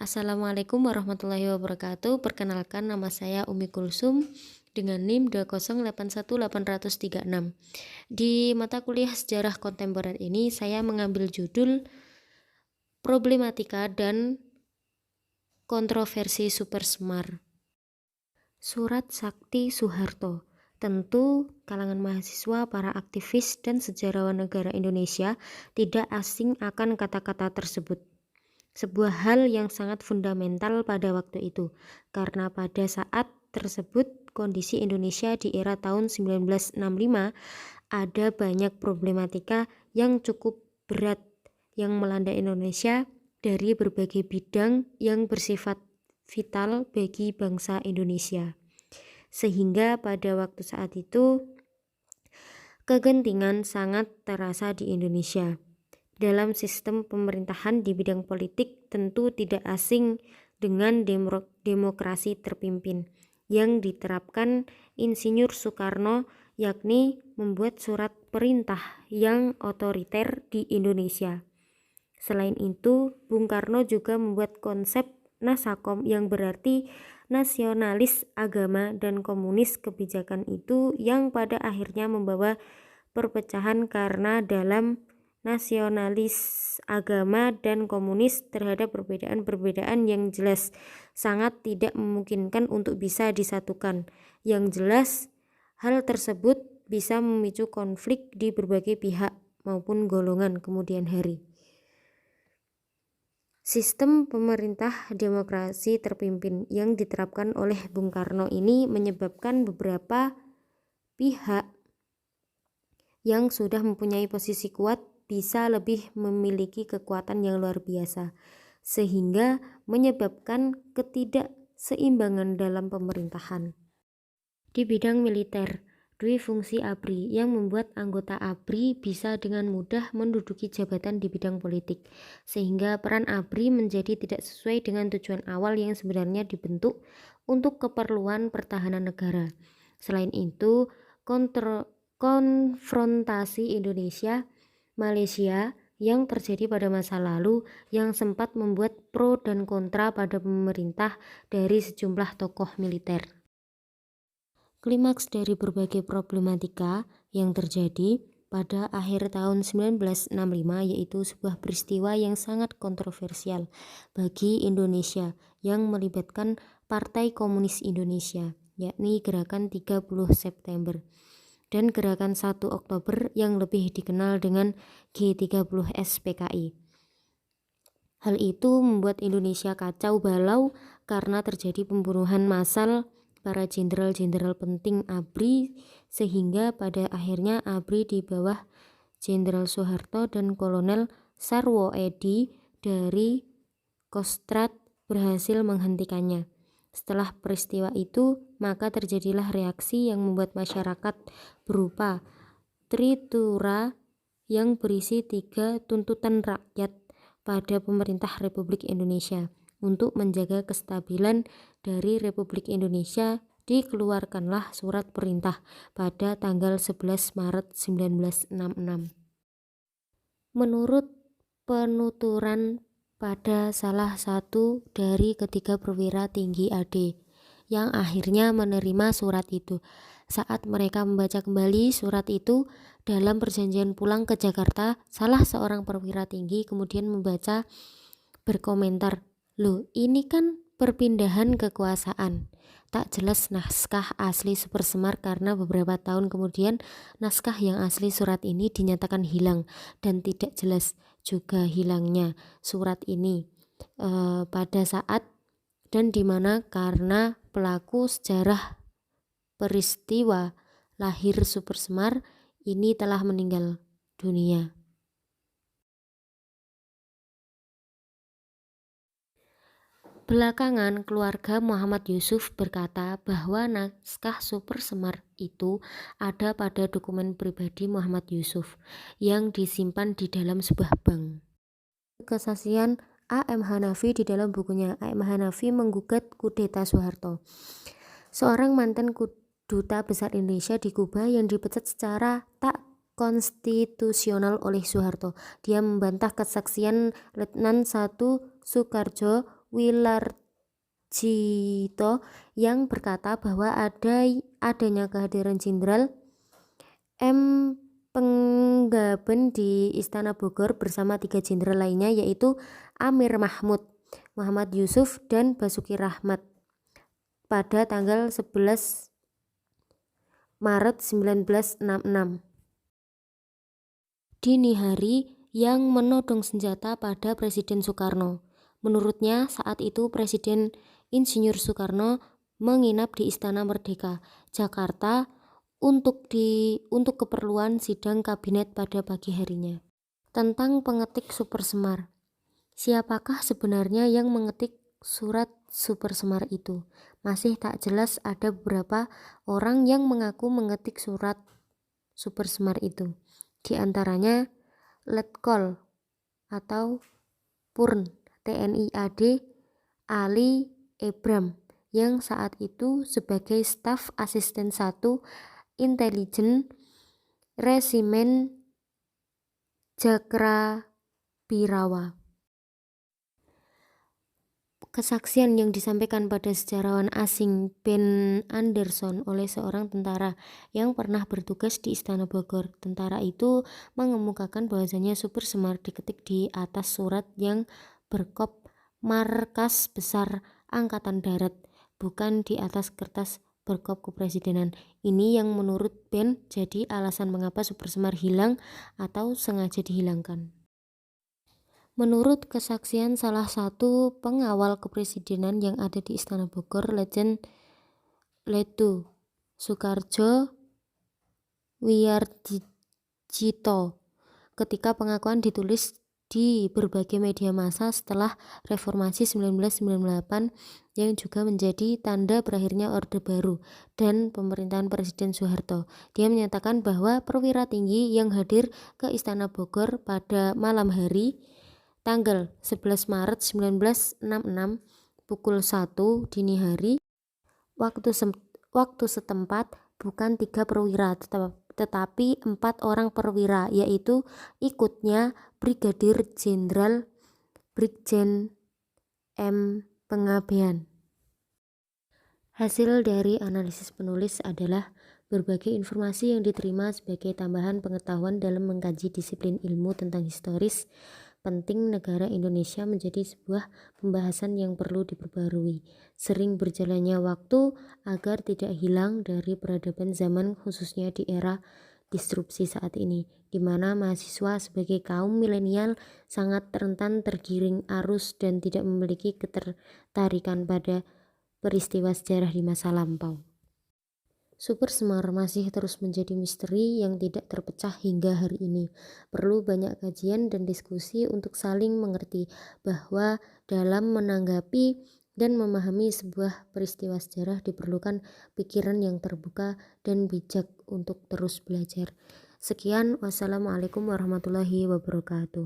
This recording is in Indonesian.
Assalamualaikum warahmatullahi wabarakatuh. Perkenalkan, nama saya Umi Kulsum dengan NIM 2081836. Di mata kuliah Sejarah Kontemporer ini saya mengambil judul Problematika dan Kontroversi Supersemar. Surat Sakti Soeharto. Tentu kalangan mahasiswa, para aktivis, dan sejarawan negara Indonesia tidak asing akan kata-kata tersebut. Sebuah hal yang sangat fundamental pada waktu itu, karena pada saat tersebut kondisi Indonesia di era tahun 1965 ada banyak problematika yang cukup berat yang melanda Indonesia dari berbagai bidang yang bersifat vital bagi bangsa Indonesia. Sehingga pada waktu saat itu kegentingan sangat terasa di Indonesia. Dalam sistem pemerintahan di bidang politik tentu tidak asing dengan demokrasi terpimpin yang diterapkan Insinyur Soekarno, yakni membuat surat perintah yang otoriter di Indonesia. Selain itu, Bung Karno juga membuat konsep Nasakom yang berarti nasionalis agama dan komunis. Kebijakan itu yang pada akhirnya membawa perpecahan karena dalam nasionalis agama dan komunis terhadap perbedaan-perbedaan yang jelas sangat tidak memungkinkan untuk bisa disatukan. Yang jelas, hal tersebut bisa memicu konflik di berbagai pihak maupun golongan kemudian hari. Sistem pemerintah demokrasi terpimpin yang diterapkan oleh Bung Karno ini menyebabkan beberapa pihak yang sudah mempunyai posisi kuat bisa lebih memiliki kekuatan yang luar biasa, sehingga menyebabkan ketidakseimbangan dalam pemerintahan. Di bidang militer, Dwi fungsi ABRI yang membuat anggota ABRI bisa dengan mudah menduduki jabatan di bidang politik, sehingga peran ABRI menjadi tidak sesuai dengan tujuan awal yang sebenarnya dibentuk untuk keperluan pertahanan negara. Selain itu, konfrontasi Indonesia-Malaysia yang terjadi pada masa lalu yang sempat membuat pro dan kontra pada pemerintah dari sejumlah tokoh militer. Klimaks dari berbagai problematika yang terjadi pada akhir tahun 1965 yaitu sebuah peristiwa yang sangat kontroversial bagi Indonesia yang melibatkan Partai Komunis Indonesia, yakni Gerakan 30 September dan Gerakan 1 Oktober yang lebih dikenal dengan G30S PKI. Hal itu membuat Indonesia kacau balau karena terjadi pembunuhan massal para jenderal-jenderal penting ABRI, sehingga pada akhirnya ABRI di bawah Jenderal Soeharto dan Kolonel Sarwo Edi dari Kostrad berhasil menghentikannya. Setelah peristiwa itu, maka terjadilah reaksi yang membuat masyarakat berupa tritura yang berisi 3 tuntutan rakyat pada pemerintah Republik Indonesia. Untuk menjaga kestabilan dari Republik Indonesia, dikeluarkanlah surat perintah pada tanggal 11 Maret 1966. Menurut penuturan pada salah satu dari ketiga perwira tinggi AD yang akhirnya menerima surat itu, saat mereka membaca kembali surat itu dalam perjanjian pulang ke Jakarta, salah seorang perwira tinggi kemudian membaca berkomentar, "Loh, ini kan perpindahan kekuasaan. Tak jelas naskah asli Supersemar karena beberapa tahun kemudian naskah yang asli surat ini dinyatakan hilang dan tidak jelas juga hilangnya surat ini pada saat dan di mana karena pelaku sejarah peristiwa lahir Supersemar ini telah meninggal dunia." Belakangan, keluarga Muhammad Yusuf berkata bahwa naskah Supersemar itu ada pada dokumen pribadi Muhammad Yusuf yang disimpan di dalam sebuah bank. Kesaksian A.M. Hanafi di dalam bukunya A.M. Hanafi menggugat kudeta Soeharto, seorang mantan duta besar Indonesia di Kuba yang dipecat secara tak konstitusional oleh Soeharto. Dia membantah kesaksian Letnan 1 Soekarjo Wilarjito yang berkata bahwa adanya kehadiran Jenderal M. Penggaben di Istana Bogor bersama 3 jenderal lainnya yaitu Amir Mahmud, Muhammad Yusuf, dan Basuki Rahmat pada tanggal 11 Maret 1966 dini hari yang menodong senjata pada Presiden Soekarno. Menurutnya saat itu Presiden Insinyur Soekarno menginap di Istana Merdeka, Jakarta untuk keperluan sidang kabinet pada pagi harinya. Tentang pengetik Super Semar. Siapakah sebenarnya yang mengetik surat Super Semar itu? Masih tak jelas. Ada beberapa orang yang mengaku mengetik surat Super Semar itu. Di antaranya Letkol atau Purn TNI AD Ali Ebram yang saat itu sebagai staf asisten 1 intelijen Resimen Jakrabirawa. Kesaksian yang disampaikan pada sejarawan asing Ben Anderson oleh seorang tentara yang pernah bertugas di Istana Bogor. Tentara itu mengemukakan bahwasanya Super Semar diketik di atas surat yang berkop markas besar Angkatan Darat, bukan di atas kertas berkop kepresidenan. Ini yang menurut Ben jadi alasan mengapa Super Semar hilang atau sengaja dihilangkan. Menurut kesaksian salah satu pengawal kepresidenan yang ada di Istana Bogor, Legend Letu Soekarjo Wiyardjito, ketika pengakuan ditulis di berbagai media massa setelah Reformasi 1998 yang juga menjadi tanda berakhirnya Orde Baru dan pemerintahan Presiden Soeharto. Dia menyatakan bahwa perwira tinggi yang hadir ke Istana Bogor pada malam hari tanggal 11 Maret 1966 pukul 1 dini hari waktu setempat bukan 3 perwira tetapi 4 orang perwira, yaitu ikutnya Brigadir Jenderal Brigjen M. Pengabean. Hasil dari analisis penulis adalah berbagai informasi yang diterima sebagai tambahan pengetahuan dalam mengkaji disiplin ilmu tentang historis penting negara Indonesia menjadi sebuah pembahasan yang perlu diperbarui sering berjalannya waktu agar tidak hilang dari peradaban zaman, khususnya di era disrupsi saat ini, di mana mahasiswa sebagai kaum milenial sangat rentan tergiring arus dan tidak memiliki ketertarikan pada peristiwa sejarah di masa lampau. Super Semar masih terus menjadi misteri yang tidak terpecah hingga hari ini. Perlu banyak kajian dan diskusi untuk saling mengerti bahwa dalam menanggapi dan memahami sebuah peristiwa sejarah diperlukan pikiran yang terbuka dan bijak untuk terus belajar. Sekian, wassalamualaikum warahmatullahi wabarakatuh.